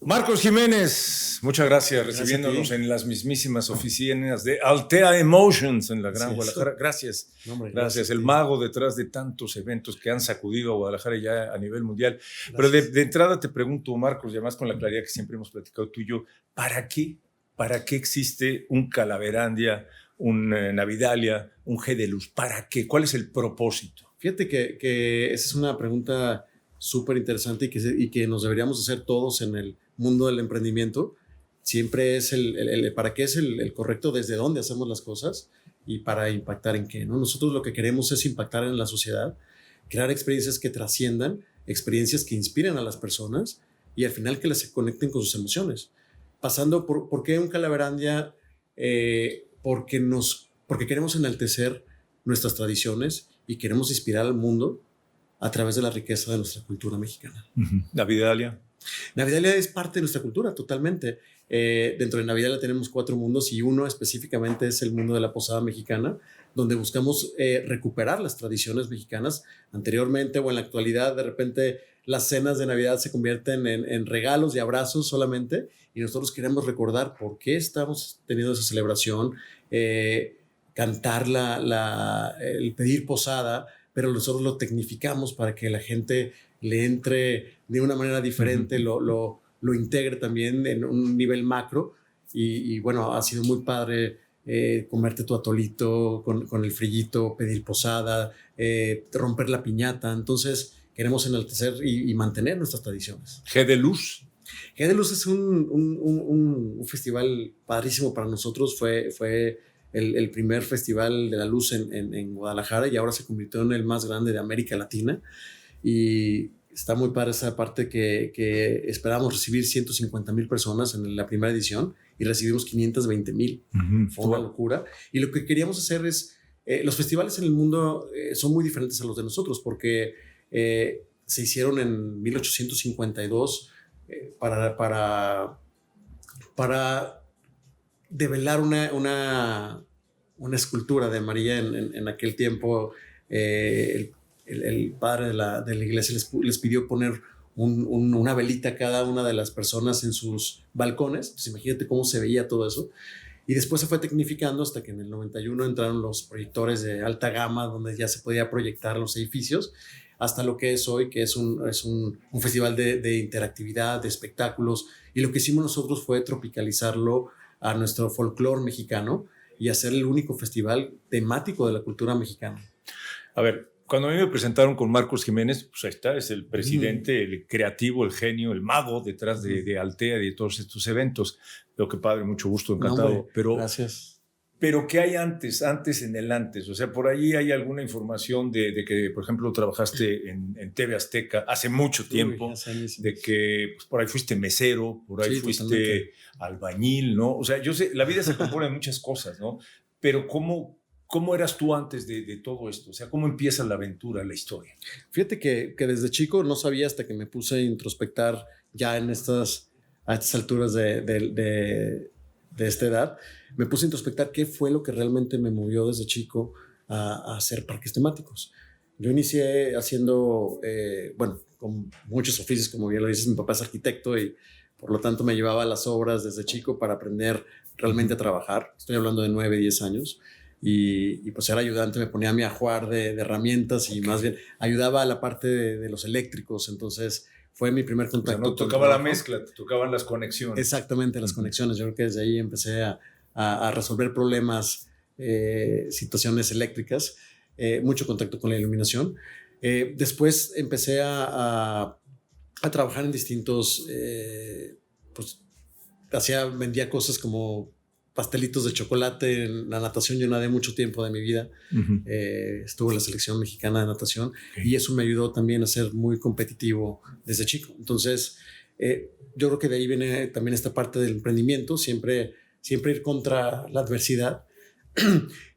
Marcos Jiménez, muchas gracias, recibiéndonos en las mismísimas oficinas de Altea Emotions en la Gran Guadalajara. Gracias, no, hombre, gracias. El mago detrás de tantos eventos que han sacudido a Guadalajara ya a nivel mundial. Gracias. Pero de entrada te pregunto, Marcos, y además con la claridad que siempre hemos platicado tú y yo, ¿para qué? ¿Para qué existe un Calaverandia, un Navidalia, un G de Luz? ¿Para qué? ¿Cuál es el propósito? Fíjate que esa es una pregunta súper interesante y que nos deberíamos hacer todos en el mundo del emprendimiento. Siempre es el para qué es el correcto, desde dónde hacemos las cosas y para impactar en qué, ¿no? Nosotros lo que queremos es impactar en la sociedad, crear experiencias que trasciendan, experiencias que inspiren a las personas y al final que las conecten con sus emociones. Pasando por qué un Calaverandia, porque queremos enaltecer nuestras tradiciones y queremos inspirar al mundo a través de la riqueza de nuestra cultura mexicana. Navidalia. Navidalia es parte de nuestra cultura, totalmente. Dentro de Navidalia tenemos 4 mundos y uno específicamente es el mundo de la posada mexicana, donde buscamos recuperar las tradiciones mexicanas. Anteriormente o en la actualidad, de repente, las cenas de Navidad se convierten en regalos y abrazos solamente, y nosotros queremos recordar por qué estamos teniendo esa celebración, cantar el pedir posada, pero nosotros lo tecnificamos para que la gente le entre de una manera diferente, lo integre también en un nivel macro y bueno, ha sido muy padre comerte tu atolito con el frillito, pedir posada, romper la piñata. Entonces queremos enaltecer y mantener nuestras tradiciones. G de Luz. G de Luz es un festival padrísimo para nosotros. Fue el primer festival de la luz en Guadalajara y ahora se convirtió en el más grande de América Latina. Y está muy padre esa parte que esperábamos recibir 150,000 personas en la primera edición y recibimos 520,000. Fue una locura. Y lo que queríamos hacer es, los festivales en el mundo son muy diferentes a los de nosotros porque se hicieron en 1852 para develar una escultura de María en aquel tiempo. El padre de la iglesia les pidió poner una velita a cada una de las personas en sus balcones. Pues imagínate cómo se veía todo eso. Y después se fue tecnificando hasta que en el 91 entraron los proyectores de alta gama, donde ya se podía proyectar los edificios, hasta lo que es hoy, que es un festival de interactividad, de espectáculos. Y lo que hicimos nosotros fue tropicalizarlo a nuestro folclore mexicano y hacer el único festival temático de la cultura mexicana. A ver, cuando a mí me presentaron con Marcos Jiménez, pues ahí está, es el presidente, el creativo, el genio, el mago detrás de Altea y de todos estos eventos. Veo que padre, mucho gusto, encantado. No, hombre, gracias. Pero ¿qué hay antes en el antes? O sea, por ahí hay alguna información de que, por ejemplo, trabajaste en TV Azteca hace mucho tiempo, de que pues, por ahí fuiste mesero, por ahí fuiste totalmente albañil, ¿no? O sea, yo sé, la vida se compone de muchas cosas, ¿no? Pero ¿cómo eras tú antes de todo esto? O sea, ¿cómo empieza la aventura, la historia? Fíjate que desde chico no sabía hasta que me puse a introspectar ya a estas alturas de esta edad. Me puse a introspectar qué fue lo que realmente me movió desde chico a hacer parques temáticos. Yo inicié haciendo, con muchos oficios, como bien lo dices, mi papá es arquitecto y por lo tanto me llevaba a las obras desde chico para aprender realmente a trabajar. Estoy hablando de 9, 10 años. Y pues era ayudante, me ponía a mi ajuar de herramientas y más bien ayudaba a la parte de los eléctricos. Entonces fue mi primer contacto. O sea, no tocaba la mezcla, te tocaban las conexiones. Exactamente, las conexiones. Yo creo que desde ahí empecé a resolver problemas, situaciones eléctricas, mucho contacto con la iluminación. Después empecé a trabajar en distintos, vendía cosas como pastelitos de chocolate. En la natación yo nadé mucho tiempo de mi vida. Estuve en la selección mexicana de natación y eso me ayudó también a ser muy competitivo desde chico. Entonces, yo creo que de ahí viene también esta parte del emprendimiento, siempre ir contra la adversidad.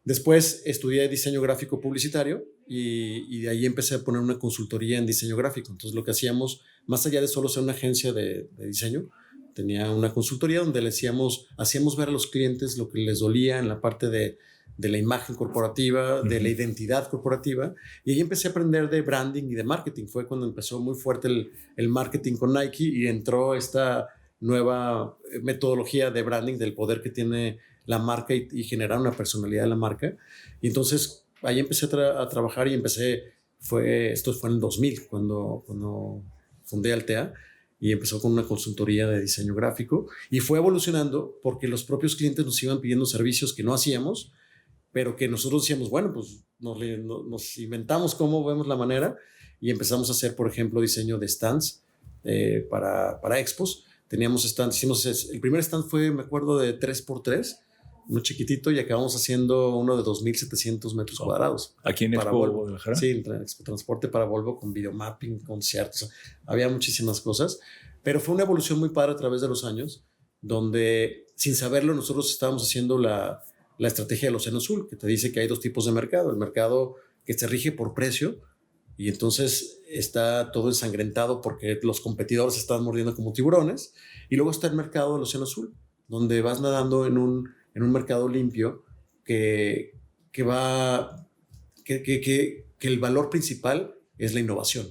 Después estudié diseño gráfico publicitario y de ahí empecé a poner una consultoría en diseño gráfico. Entonces, lo que hacíamos, más allá de solo ser una agencia de diseño, tenía una consultoría donde hacíamos ver a los clientes lo que les dolía en la parte de la imagen corporativa, de la identidad corporativa, y ahí empecé a aprender de branding y de marketing. Fue cuando empezó muy fuerte el marketing con Nike y entró esta nueva metodología de branding, del poder que tiene la marca y generar una personalidad de la marca. Y entonces ahí empecé a trabajar y esto fue en el 2000 cuando fundé Altea, y empezó con una consultoría de diseño gráfico y fue evolucionando porque los propios clientes nos iban pidiendo servicios que no hacíamos, pero que nosotros decíamos, bueno, pues nos inventamos cómo vemos la manera y empezamos a hacer, por ejemplo, diseño de stands para expos. Teníamos stands, el primer stand fue, me acuerdo, de 3x3, uno chiquitito, y acabamos haciendo uno de 2,700 metros cuadrados. ¿Aquí en Expo Guadalajara? Sí, en Expo Transporte para Volvo, con videomapping, conciertos. O sea, había muchísimas cosas, pero fue una evolución muy padre a través de los años, donde sin saberlo nosotros estábamos haciendo la estrategia del Océano Azul, que te dice que hay dos tipos de mercado. El mercado que se rige por precio, y entonces está todo ensangrentado porque los competidores se están mordiendo como tiburones. Y luego está el mercado del Océano Azul, donde vas nadando en un mercado limpio que el valor principal es la innovación.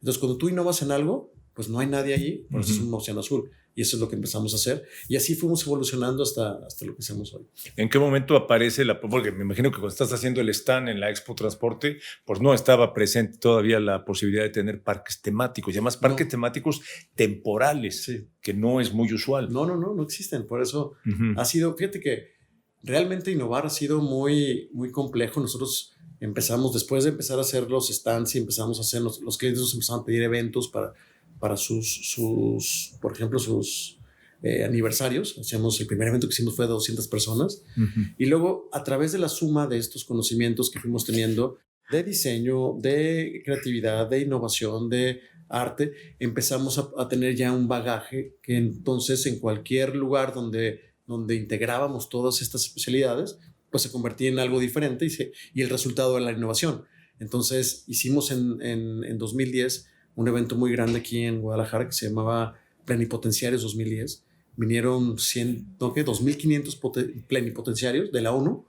Entonces, cuando tú innovas en algo, pues no hay nadie allí, por eso es un océano azul. Y eso es lo que empezamos a hacer. Y así fuimos evolucionando hasta lo que hacemos hoy. ¿En qué momento aparece porque me imagino que cuando estás haciendo el stand en la Expo Transporte, pues no estaba presente todavía la posibilidad de tener parques temáticos, y además parques temáticos temporales, sí, que no es muy usual. No existen. Por eso ha sido, fíjate que realmente innovar ha sido muy, muy complejo. Nosotros empezamos, después de empezar a hacer los stands y empezamos a hacer, los clientes nos empezaron a pedir eventos para sus por ejemplo, sus aniversarios. El primer evento que hicimos fue de 200 personas. Y luego, a través de la suma de estos conocimientos que fuimos teniendo de diseño, de creatividad, de innovación, de arte, empezamos a tener ya un bagaje que entonces en cualquier lugar donde integrábamos todas estas especialidades, pues se convertía en algo diferente y el resultado era la innovación. Entonces hicimos en 2010 un evento muy grande aquí en Guadalajara que se llamaba Plenipotenciarios 2010. Vinieron 2,500 plenipotenciarios de la ONU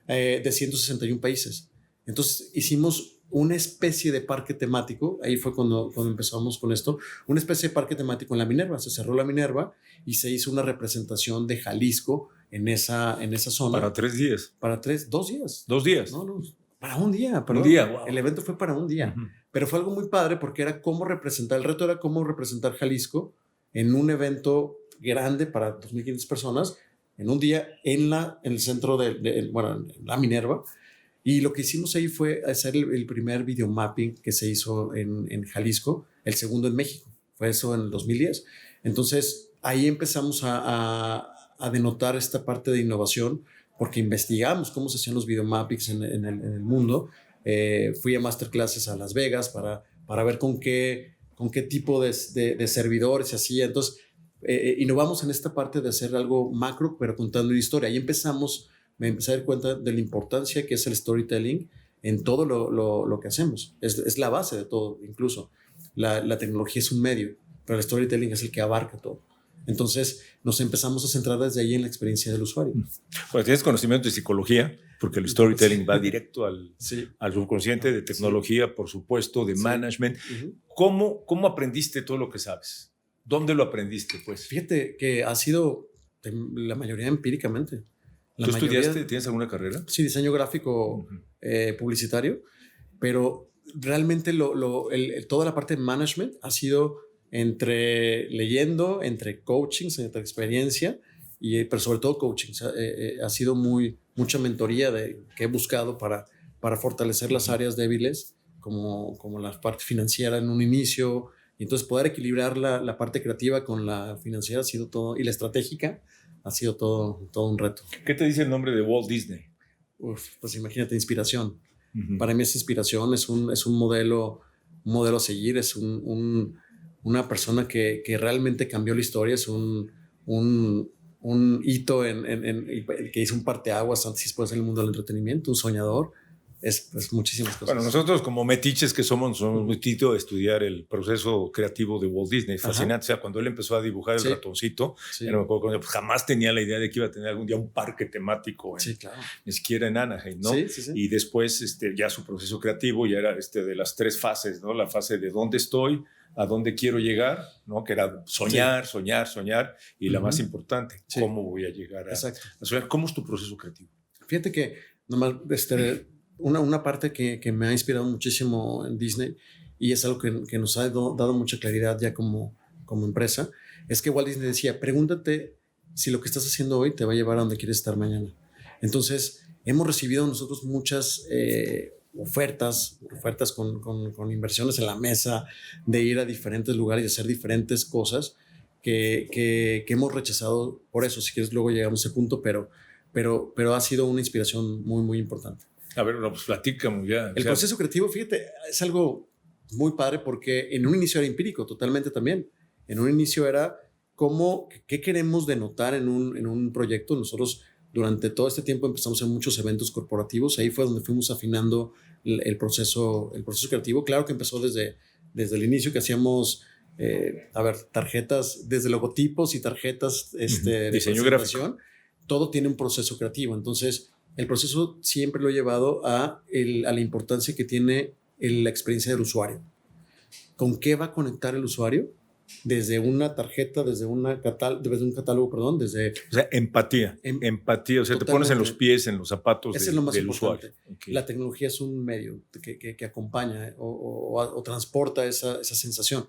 de 161 países. Entonces hicimos una especie de parque temático. Ahí fue cuando empezamos con esto. Una especie de parque temático en la Minerva. Se cerró la Minerva y se hizo una representación de Jalisco en esa zona. ¿Para 3 días? Para 2 días. 2 días. No, para un día. Perdón. Un día, wow. El evento fue para un día. Pero fue algo muy padre porque era el reto era cómo representar Jalisco en un evento grande para 2,500 personas en un día en el centro en la Minerva. Y lo que hicimos ahí fue hacer el primer videomapping que se hizo en Jalisco, el segundo en México. Fue eso en el 2010. Entonces, ahí empezamos a denotar esta parte de innovación porque investigamos cómo se hacían los videomappings en el mundo. Fui a masterclasses a Las Vegas para ver con qué tipo de servidores se hacía. Entonces, innovamos en esta parte de hacer algo macro, pero contando una historia. Ahí me empecé a dar cuenta de la importancia que es el storytelling en todo lo que hacemos. Es la base de todo, incluso. La tecnología es un medio, pero el storytelling es el que abarca todo. Entonces nos empezamos a centrar desde ahí en la experiencia del usuario. Bueno, tienes conocimiento de psicología, porque el storytelling va directo al subconsciente, de tecnología, por supuesto, de management. ¿Cómo aprendiste todo lo que sabes? ¿Dónde lo aprendiste, pues? Fíjate que ha sido la mayoría empíricamente. ¿Tú estudiaste? ¿Tienes alguna carrera? Sí, diseño gráfico publicitario, pero realmente toda la parte de management ha sido entre leyendo, entre coachings, entre experiencia, pero sobre todo coaching. Ha sido mucha mentoría que he buscado para fortalecer las áreas débiles, como la parte financiera en un inicio, y entonces poder equilibrar la parte creativa con la financiera ha sido todo, y la estratégica ha sido todo un reto. ¿Qué te dice el nombre de Walt Disney? Pues imagínate, inspiración. Para mí es inspiración, es un modelo a seguir, es una persona que realmente cambió la historia, es un hito que hizo un parteaguas antes y después en el mundo del entretenimiento, un soñador. Es muchísimas cosas. Bueno, nosotros como metiches que somos muy tito de estudiar el proceso creativo de Walt Disney. Fascinante. O sea, cuando él empezó a dibujar el ratoncito, pues jamás tenía la idea de que iba a tener algún día un parque temático, ni siquiera en Anaheim, ¿no? Sí. Y después ya su proceso creativo ya era de las 3 fases, ¿no? La fase de dónde estoy, a dónde quiero llegar, ¿no? Que era soñar, y la más importante, cómo voy a llegar a soñar. ¿Cómo es tu proceso creativo? Fíjate que nomás, una parte que me ha inspirado muchísimo en Disney, y es algo que nos ha dado mucha claridad ya como empresa, es que Walt Disney decía, pregúntate si lo que estás haciendo hoy te va a llevar a donde quieres estar mañana. Entonces, hemos recibido nosotros muchas ofertas con inversiones en la mesa, de ir a diferentes lugares y hacer diferentes cosas que hemos rechazado por eso. Si quieres, luego llegamos a ese punto, pero ha sido una inspiración muy, muy importante. A ver, pues platícame ya. El proceso creativo, fíjate, es algo muy padre porque en un inicio era empírico totalmente también. En un inicio era qué queremos denotar en un proyecto. Nosotros durante todo este tiempo empezamos en muchos eventos corporativos. Ahí fue donde fuimos afinando el proceso creativo. Claro que empezó desde el inicio, que hacíamos tarjetas, desde logotipos y tarjetas de diseño gráfico. Todo tiene un proceso creativo. Entonces, el proceso siempre lo he llevado a la importancia que tiene la experiencia del usuario. ¿Con qué va a conectar el usuario? Desde una tarjeta, desde un catálogo, perdón, desde... O sea, empatía, o sea, te pones en los pies, en los zapatos es lo más del importante. usuario. Okay. La tecnología es un medio que acompaña o transporta esa sensación,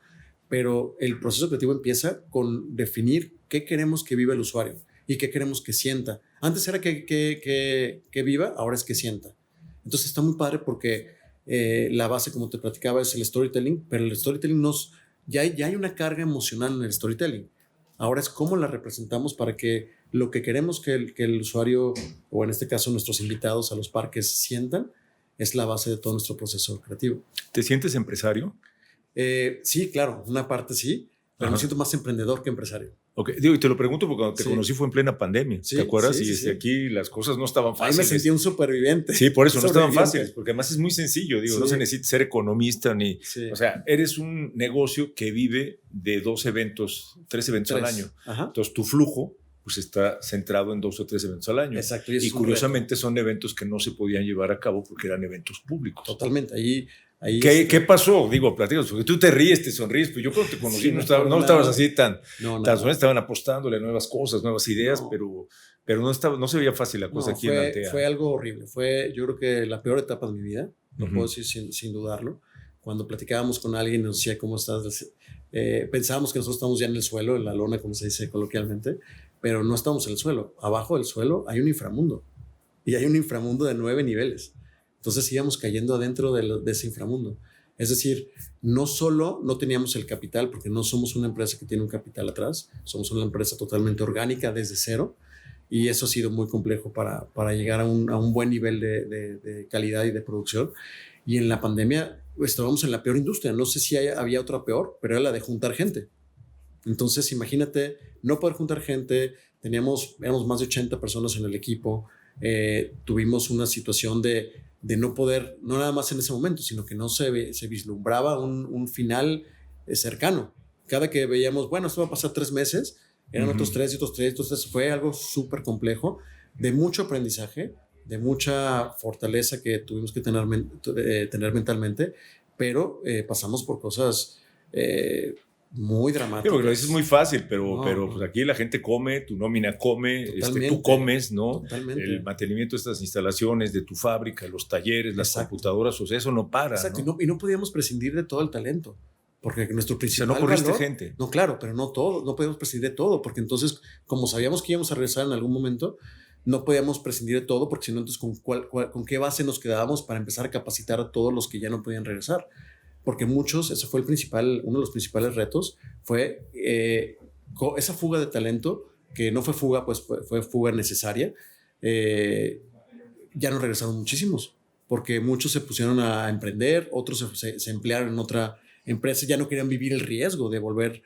pero el proceso creativo empieza con definir qué queremos que viva el usuario y qué queremos que sienta. Antes era que viva, ahora es que sienta. Entonces está muy padre porque la base, como te platicaba, es el storytelling, pero el storytelling ya hay una carga emocional en el storytelling. Ahora es cómo la representamos para que lo que queremos que el usuario, o en este caso nuestros invitados a los parques, sientan, es la base de todo nuestro proceso creativo. ¿Te sientes empresario? Sí, claro, una parte sí, pero me siento más emprendedor que empresario. Okay. Digo, y te lo pregunto porque cuando te conocí fue en plena pandemia, ¿te acuerdas? Sí, y desde aquí las cosas no estaban fáciles. Ahí me sentí un superviviente. Sí, por eso no estaban fáciles, porque además es muy sencillo, no se necesita ser economista ni... Sí. O sea, eres un negocio que vive de 3 eventos al año. Ajá. Entonces tu flujo pues está centrado en 2 o 3 eventos al año. Exacto. Y curiosamente son eventos que no se podían llevar a cabo porque eran eventos públicos. Totalmente. ¿Qué pasó? Digo, platícanos, porque tú te ríes, te sonríes, pero yo cuando te conocí no estabas así tan estaban apostándole a nuevas cosas, nuevas ideas, pero no se veía fácil la cosa aquí en Altea. Fue algo horrible, yo creo que la peor etapa de mi vida, lo puedo decir sin dudarlo. Cuando platicábamos con alguien nos decía, ¿cómo estás? Pensábamos que nosotros estamos ya en el suelo, en la lona, como se dice coloquialmente, pero no estamos en el suelo. Abajo del suelo hay un inframundo, y hay un inframundo de 9 niveles. Entonces íbamos cayendo adentro de ese inframundo. Es decir, no solo no teníamos el capital, porque no somos una empresa que tiene un capital atrás, somos una empresa totalmente orgánica desde cero, y eso ha sido muy complejo para llegar a un buen nivel de calidad y de producción. Y en la pandemia estábamos en la peor industria. No sé si había otra peor, pero era la de juntar gente. Entonces imagínate no poder juntar gente. Éramos más de 80 personas en el equipo. Tuvimos una situación de no poder, no nada más en ese momento, sino que no se vislumbraba un final cercano. Cada que veíamos, bueno, esto va a pasar 3 meses, eran otros 3 y otros 3. Entonces fue algo súper complejo, de mucho aprendizaje, de mucha fortaleza que tuvimos que tener mentalmente, pero pasamos por cosas muy dramáticas. Sí, porque lo dices muy fácil, pero pues aquí la gente come, tu nómina come, tú comes, ¿no? Totalmente. El mantenimiento de estas instalaciones, de tu fábrica, los talleres, las computadoras, o sea, eso no para. Exacto, ¿no? Y no podíamos prescindir de todo el talento, porque nuestro principal no corriste valor, gente. No, claro, pero no todo, no podíamos prescindir de todo, porque entonces, como sabíamos que íbamos a regresar en algún momento, no podíamos prescindir de todo, porque si no, entonces, ¿con qué base nos quedábamos para empezar a capacitar a todos los que ya no podían regresar? Porque ese fue uno de los principales retos, fue esa fuga de talento, que no fue fuga, pues fue fuga necesaria. Ya no regresaron muchísimos, porque muchos se pusieron a emprender, otros se emplearon en otra empresa, ya no querían vivir el riesgo de volver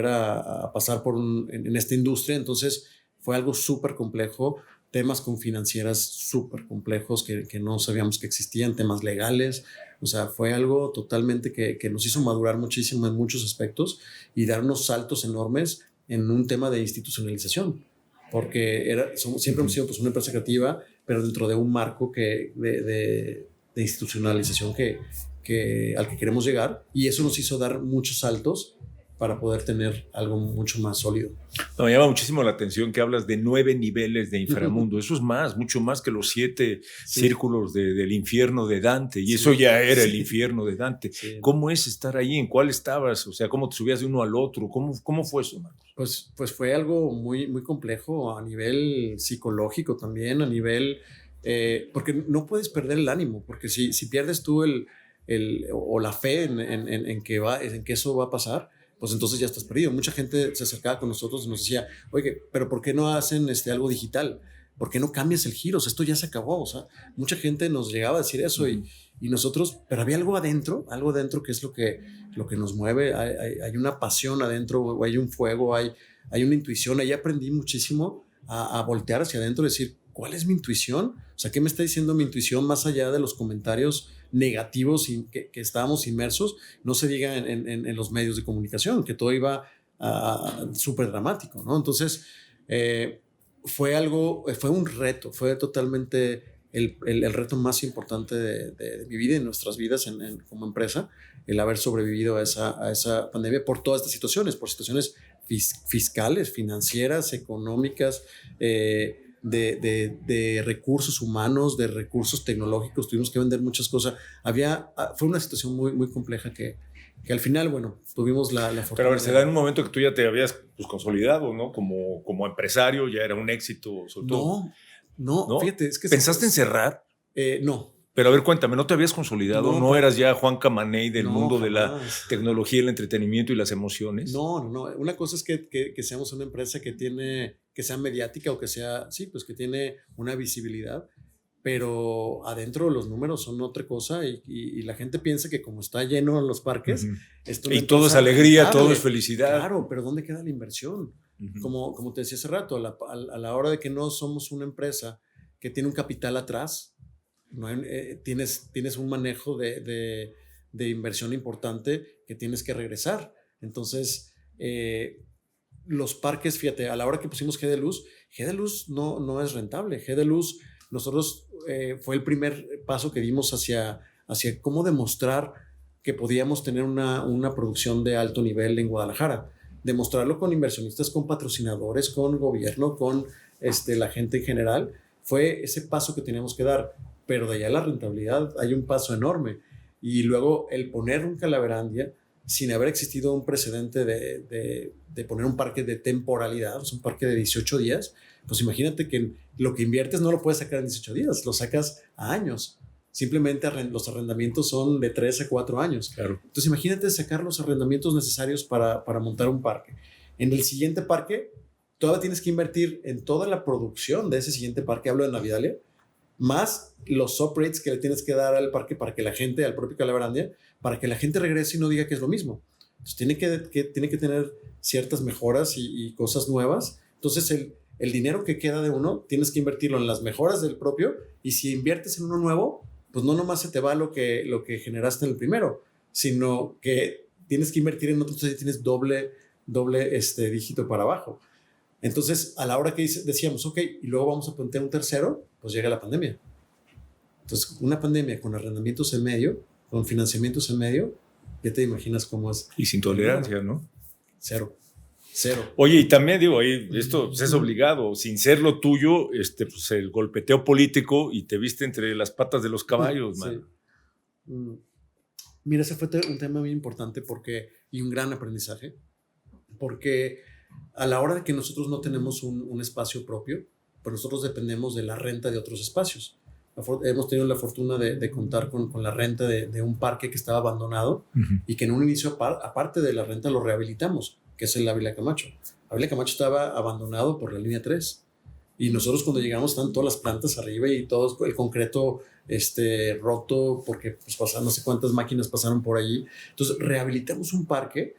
a pasar en esta industria. Entonces fue algo súper complejo, temas con financieras súper complejos que no sabíamos que existían, temas legales. O sea, fue algo totalmente que nos hizo madurar muchísimo en muchos aspectos y dar unos saltos enormes en un tema de institucionalización, porque siempre hemos sido pues una empresa creativa, pero dentro de un marco de institucionalización que al que queremos llegar, y eso nos hizo dar muchos saltos para poder tener algo mucho más sólido. Me llama muchísimo la atención que hablas de 9 niveles de inframundo. Eso es mucho más que los 7 círculos del infierno de Dante. Y eso ya era el infierno de Dante. Sí. ¿Cómo es estar ahí? ¿En cuál estabas? O sea, ¿cómo te subías de uno al otro? ¿Cómo fue eso, Marcos? Pues fue algo muy, muy complejo a nivel psicológico también, a nivel... porque no puedes perder el ánimo, porque si pierdes tú o la fe en que eso va a pasar, pues entonces ya estás perdido. Mucha gente se acercaba con nosotros y nos decía, oye, pero ¿por qué no hacen algo digital? ¿Por qué no cambias el giro? O sea, esto ya se acabó. O sea, mucha gente nos llegaba a decir eso y nosotros, pero había algo adentro que es lo que nos mueve. Hay una pasión adentro, o hay un fuego, hay una intuición. Ahí aprendí muchísimo a voltear hacia adentro y decir, ¿cuál es mi intuición? O sea, ¿qué me está diciendo mi intuición más allá de los comentarios negativos que estábamos inmersos? No se diga en los medios de comunicación, que todo iba súper dramático, ¿no? Entonces, fue un reto, fue totalmente el reto más importante de mi vida y de nuestras vidas como empresa, el haber sobrevivido a esa pandemia por todas estas situaciones, por situaciones fiscales, financieras, económicas, de recursos humanos, de recursos tecnológicos. Tuvimos que vender muchas cosas. Fue una situación muy, muy compleja que al final, bueno, tuvimos la fortuna. Pero a ver, se da en un momento que tú ya te habías consolidado, ¿no? Como empresario, ya era un éxito. Sobre todo. No, fíjate, es que... ¿Pensaste en cerrar? No. Pero a ver, cuéntame, ¿no te habías consolidado? ¿No eras ya Juan Camaney del mundo jamás. De la tecnología, el entretenimiento y las emociones? No. Una cosa es que seamos una empresa que sea mediática o que sea, sí, pues que tiene una visibilidad, pero adentro los números son otra cosa y la gente piensa que como está lleno en los parques... Y todo es alegría, todo es felicidad. Claro, pero ¿dónde queda la inversión? Como te decía hace rato, a la hora de que no somos una empresa que tiene un capital atrás, no hay, tienes un manejo de inversión importante que tienes que regresar. Entonces, los parques, fíjate, a la hora que pusimos G de Luz no es rentable. G de Luz, nosotros fue el primer paso que dimos hacia cómo demostrar que podíamos tener una producción de alto nivel en Guadalajara. Demostrarlo con inversionistas, con patrocinadores, con gobierno, con la gente en general. Fue ese paso que teníamos que dar. Pero de allá a la rentabilidad hay un paso enorme. Y luego el poner un Calaverandia sin haber existido un precedente de poner un parque de temporalidad, o sea, un parque de 18 días, pues imagínate que lo que inviertes no lo puedes sacar en 18 días, lo sacas a años. Simplemente los arrendamientos son de 3 a 4 años. Claro. Entonces imagínate sacar los arrendamientos necesarios para montar un parque. En el siguiente parque, todavía tienes que invertir en toda la producción de ese siguiente parque, hablo de Navidalia, más los upgrades que le tienes que dar al parque para que la gente, al propio Calaverandia, para que la gente regrese y no diga que es lo mismo. Entonces tiene que tener ciertas mejoras y cosas nuevas. Entonces el dinero que queda de uno tienes que invertirlo en las mejoras del propio, y si inviertes en uno nuevo, pues no nomás se te va lo que generaste en el primero, sino que tienes que invertir en otro, entonces tienes doble dígito para abajo. Entonces, a la hora que decíamos, ok, y luego vamos a plantear un tercero, pues llega la pandemia. Entonces, una pandemia con arrendamientos en medio, con financiamientos en medio, ya te imaginas cómo es. Y sin tolerancia, ¿no? Cero. Oye, y también digo, esto es obligado, sin ser lo tuyo, pues el golpeteo político y te viste entre las patas de los caballos, man. Sí. Mira, ese fue un tema muy importante y un gran aprendizaje, porque a la hora de que nosotros no tenemos un espacio propio, pues nosotros dependemos de la renta de otros espacios. Hemos tenido la fortuna de contar con la renta de un parque que estaba abandonado y que en un inicio, aparte de la renta, lo rehabilitamos, que es el Ávila Camacho. Ávila Camacho estaba abandonado por la línea 3 y nosotros cuando llegamos están todas las plantas arriba y todo el concreto roto porque pues, no sé cuántas máquinas pasaron por allí. Entonces rehabilitamos un parque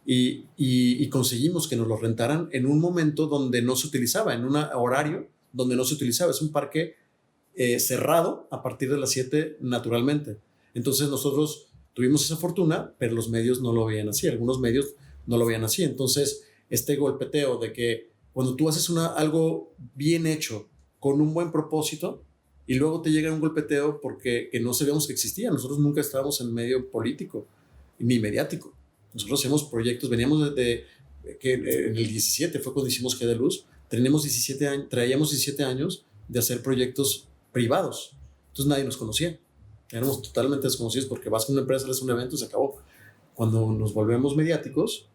y conseguimos que nos lo rentaran en un momento donde no se utilizaba, en un horario donde no se utilizaba. Es un parque cerrado a partir de las 7 naturalmente. Entonces nosotros tuvimos esa fortuna, pero los medios no lo veían así. Algunos medios no lo veían así. Entonces este golpeteo de que cuando tú haces algo bien hecho, con un buen propósito, y luego te llega un golpeteo porque que no sabíamos que existía. Nosotros nunca estábamos en medio político ni mediático. Nosotros hacemos proyectos, veníamos que en el 17 fue cuando hicimos G de Luz, traíamos 17 años de hacer proyectos privados. Entonces nadie nos conocía. Éramos totalmente desconocidos porque vas con una empresa, haces un evento y se acabó. Cuando nos volvemos mediáticos,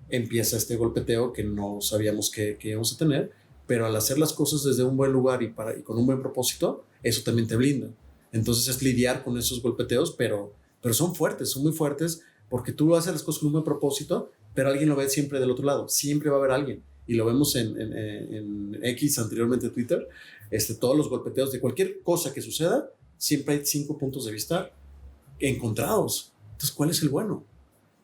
empieza este golpeteo que no sabíamos que íbamos a tener, pero al hacer las cosas desde un buen lugar y con un buen propósito, eso también te blinda. Entonces es lidiar con esos golpeteos, pero son fuertes, son muy fuertes, porque tú haces las cosas con un buen propósito, pero alguien lo ve siempre del otro lado, siempre va a haber alguien. Y lo vemos en X, anteriormente Twitter, todos los golpeteos de cualquier cosa que suceda, siempre hay 5 puntos de vista encontrados. Entonces, ¿cuál es el bueno?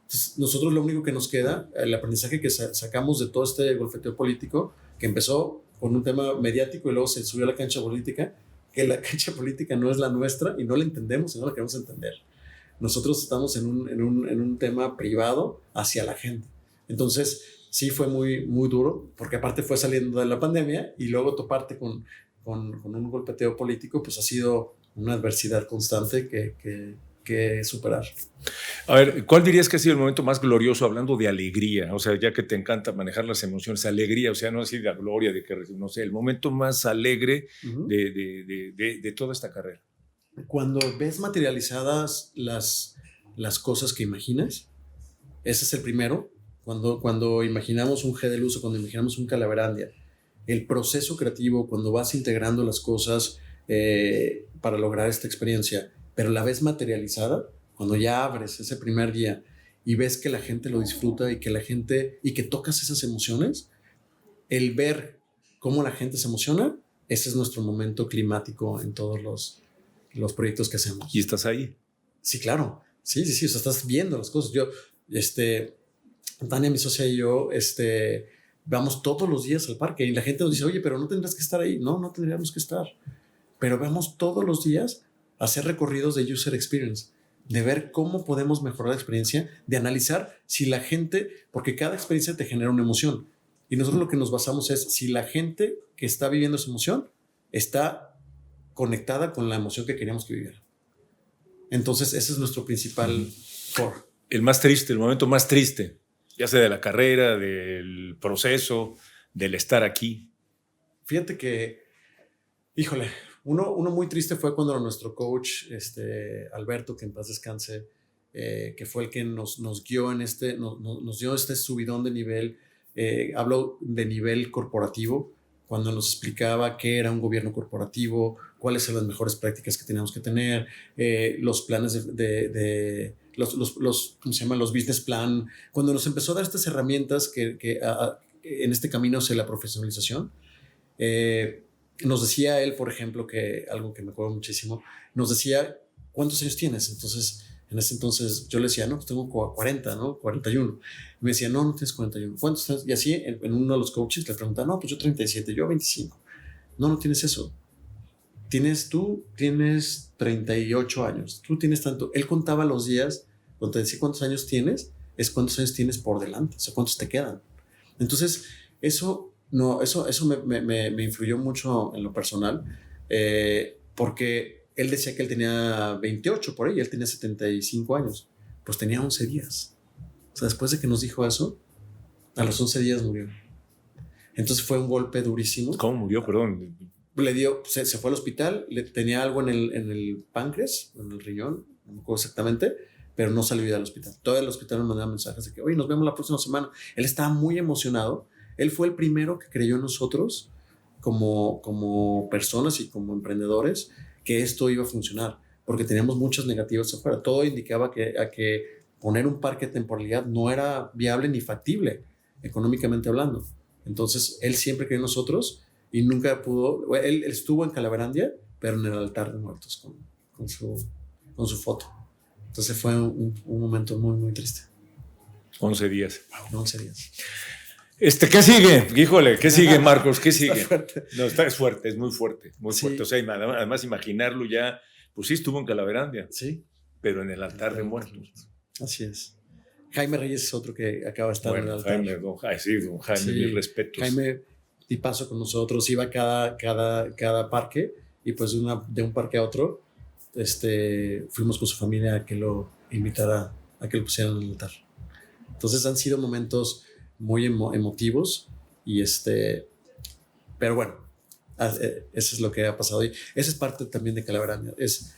Entonces, nosotros lo único que nos queda, el aprendizaje que sacamos de todo este golpeteo político, que empezó con un tema mediático y luego se subió a la cancha política, que la cancha política no es la nuestra y no la entendemos y no la queremos entender. Nosotros estamos en un tema privado hacia la gente. Entonces, sí fue muy, muy duro, porque aparte fue saliendo de la pandemia y luego toparte con un golpeteo político, pues ha sido una adversidad constante que superar. A ver, ¿cuál dirías que ha sido el momento más glorioso hablando de alegría? O sea, ya que te encanta manejar las emociones, alegría, o sea, no así de la gloria, de que, no sé, el momento más alegre de toda esta carrera. Cuando ves materializadas las cosas que imaginas, ese es el primero. Cuando imaginamos un G de Luz o cuando imaginamos un Calaverandia, el proceso creativo, cuando vas integrando las cosas para lograr esta experiencia, pero la ves materializada, cuando ya abres ese primer día y ves que la gente lo disfruta y que tocas esas emociones, el ver cómo la gente se emociona, ese es nuestro momento climático en todos los proyectos que hacemos. ¿Y estás ahí? Sí, claro. Sí. O sea, estás viendo las cosas. Yo, Tania, mi socia y yo, vamos todos los días al parque y la gente nos dice, oye, pero no tendrás que estar ahí. No tendríamos que estar. Pero vamos todos los días a hacer recorridos de user experience, de ver cómo podemos mejorar la experiencia, de analizar si la gente, porque cada experiencia te genera una emoción. Y nosotros lo que nos basamos es si la gente que está viviendo esa emoción está conectada con la emoción que queríamos que viviera. Entonces, ese es nuestro principal core. El más triste, el momento más triste, ya sea de la carrera, del proceso, del estar aquí. Fíjate que, híjole, uno muy triste fue cuando nuestro coach, Alberto, que en paz descanse, que fue el que nos guió nos dio este subidón de nivel, habló de nivel corporativo, cuando nos explicaba qué era un gobierno corporativo, cuáles eran las mejores prácticas que teníamos que tener, los planes ¿cómo se llama? Los business plan. Cuando nos empezó a dar estas herramientas que en este camino hacia la profesionalización, nos decía él, por ejemplo, que algo que me acuerdo muchísimo, nos decía, ¿cuántos años tienes? Entonces, en ese entonces yo le decía, no, pues tengo 40, ¿no? 41. Y me decía, no tienes 41. ¿Cuántos tienes? Y así, en uno de los coaches le preguntaba, no, pues yo 37, yo 25. No tienes eso. Tú tienes 38 años. Tú tienes tanto. Él contaba los días, cuando te decía cuántos años tienes, es cuántos años tienes por delante, o sea, cuántos te quedan. Entonces, eso me influyó mucho en lo personal, porque él decía que él tenía 28 por ahí, él tenía 75 años, pues tenía 11 días. O sea, después de que nos dijo eso, a los 11 días murió. Entonces fue un golpe durísimo. ¿Cómo murió? Perdón. Le dio, se fue al hospital, tenía algo en el páncreas, en el riñón, no me acuerdo exactamente, pero no salió ya del hospital. Todo el hospital nos mandaba mensajes de que, oye, nos vemos la próxima semana. Él estaba muy emocionado. Él fue el primero que creyó en nosotros como personas y como emprendedores que esto iba a funcionar, porque teníamos muchas negativas afuera. Todo indicaba que poner un parque de temporalidad no era viable ni factible, económicamente hablando. Entonces, él siempre creyó en nosotros y nunca pudo. Él estuvo en Calaverandia, pero en el altar de muertos con su foto. Entonces fue un momento muy, muy triste. 11 días. Wow, 11 días. ¿Qué sigue? Híjole, ¿qué sigue, Marcos? ¿Qué sigue? Está fuerte. No, es fuerte, es muy fuerte, muy fuerte. O sea, además imaginarlo ya, pues sí estuvo en Calaverandia. Sí. Pero en el altar de muertos. Así es. Jaime Reyes es otro que acaba de estar en el altar. Don Jaime, mis respetos. Jaime, y paso con nosotros, iba a cada parque y pues de un parque a otro, fuimos con su familia a que lo invitara, a que lo pusieran en el altar. Entonces han sido momentos muy emotivos y pero bueno, eso es lo que ha pasado. Y esa es parte también de Calaverandia, es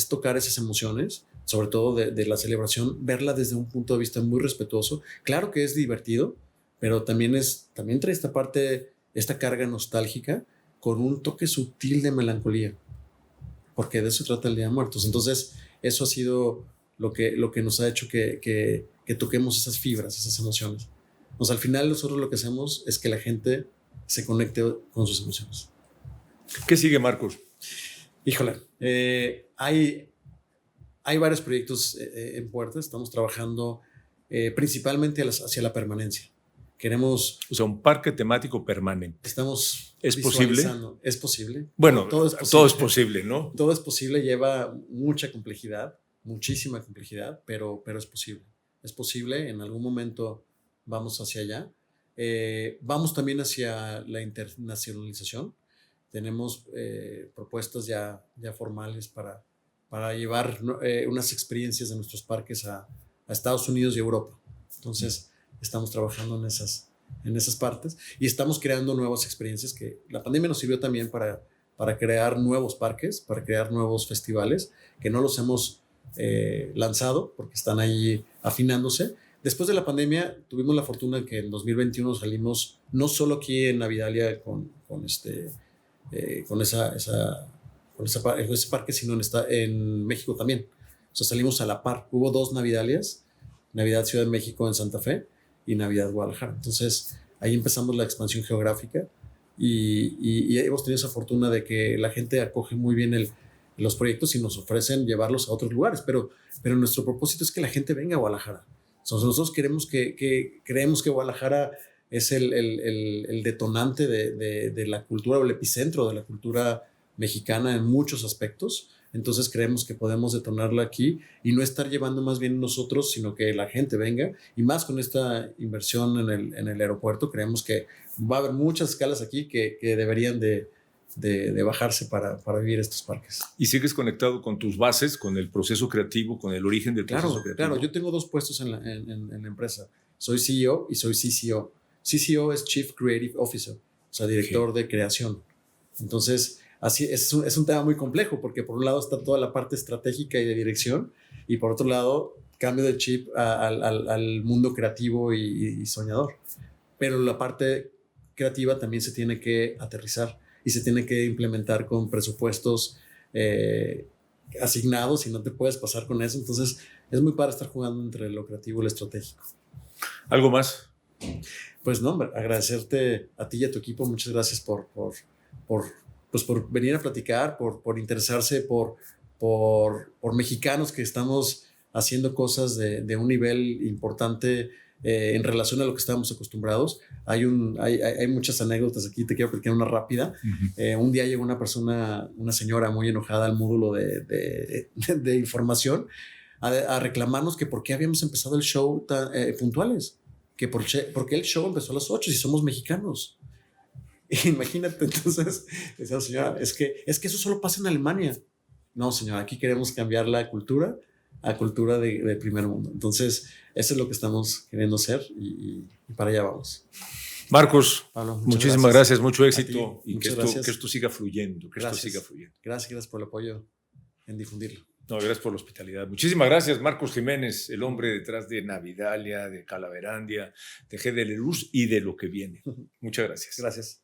tocar esas emociones, sobre todo de la celebración, verla desde un punto de vista muy respetuoso. Claro que es divertido, pero también trae esta parte, esta carga nostálgica con un toque sutil de melancolía, porque de eso trata el Día de Muertos. Entonces, eso ha sido lo que nos ha hecho que toquemos esas fibras, esas emociones. Al final nosotros lo que hacemos es que la gente se conecte con sus emociones. ¿Qué sigue, Marcos? Híjole, hay varios proyectos en puerta. Estamos trabajando principalmente hacia la permanencia. Queremos... O sea, un parque temático permanente. ¿Es posible? Es posible. Bueno, todo es posible, ¿no? Todo es posible, lleva mucha complejidad, muchísima complejidad, pero es posible. Es posible, en algún momento vamos hacia allá. Vamos también hacia la internacionalización. Tenemos propuestas ya formales para llevar unas experiencias de nuestros parques a Estados Unidos y Europa. Entonces, estamos trabajando en esas partes y estamos creando nuevas experiencias que la pandemia nos sirvió también para crear nuevos parques, para crear nuevos festivales que no los hemos lanzado porque están ahí afinándose. Después de la pandemia tuvimos la fortuna que en 2021 salimos no solo aquí en Navidalia con ese parque, sino en México también. O sea, salimos a la par. Hubo 2 Navidalias, Navidad Ciudad de México en Santa Fe y Navidad Guadalajara. Entonces, ahí empezamos la expansión geográfica y hemos tenido esa fortuna de que la gente acoge muy bien los proyectos y nos ofrecen llevarlos a otros lugares, pero nuestro propósito es que la gente venga a Guadalajara. Entonces, nosotros creemos que Guadalajara es el detonante de la cultura o el epicentro de la cultura mexicana en muchos aspectos. Entonces creemos que podemos detonarla aquí y no estar llevando más bien nosotros, sino que la gente venga. Y más con esta inversión en el aeropuerto, creemos que va a haber muchas escalas aquí que deberían de bajarse para vivir estos parques. ¿Y sigues conectado con tus bases, con el proceso creativo, con el origen del proceso creativo? Claro, yo tengo 2 puestos en la empresa. Soy CEO y soy CCO. CCO es Chief Creative Officer, o sea, director de creación. Entonces, así es un tema muy complejo porque por un lado está toda la parte estratégica y de dirección y por otro lado cambio de chip al mundo creativo y soñador. Pero la parte creativa también se tiene que aterrizar y se tiene que implementar con presupuestos asignados y no te puedes pasar con eso. Entonces es muy padre estar jugando entre lo creativo y lo estratégico. ¿Algo más? Pues no, agradecerte a ti y a tu equipo. Muchas gracias por venir a platicar, por interesarse por mexicanos que estamos haciendo cosas de un nivel importante en relación a lo que estábamos acostumbrados. Hay muchas anécdotas aquí, te quiero platicar una rápida. Uh-huh. Un día llegó una señora muy enojada al módulo de información a reclamarnos que por qué habíamos empezado el show puntuales, que porque el show empezó a las 8 si somos mexicanos. Imagínate, entonces, decía señora, es que eso solo pasa en Alemania. No, señora, aquí queremos cambiar la cultura a cultura de primer mundo. Entonces, eso es lo que estamos queriendo hacer y para allá vamos. Marcos, Pablo, muchísimas gracias, mucho éxito y que esto siga fluyendo. Gracias por el apoyo en difundirlo. No, gracias por la hospitalidad. Muchísimas gracias, Marcos Jiménez, el hombre detrás de Navidalia, de Calaverandia, de GDL Luz y de lo que viene. Muchas gracias. Gracias.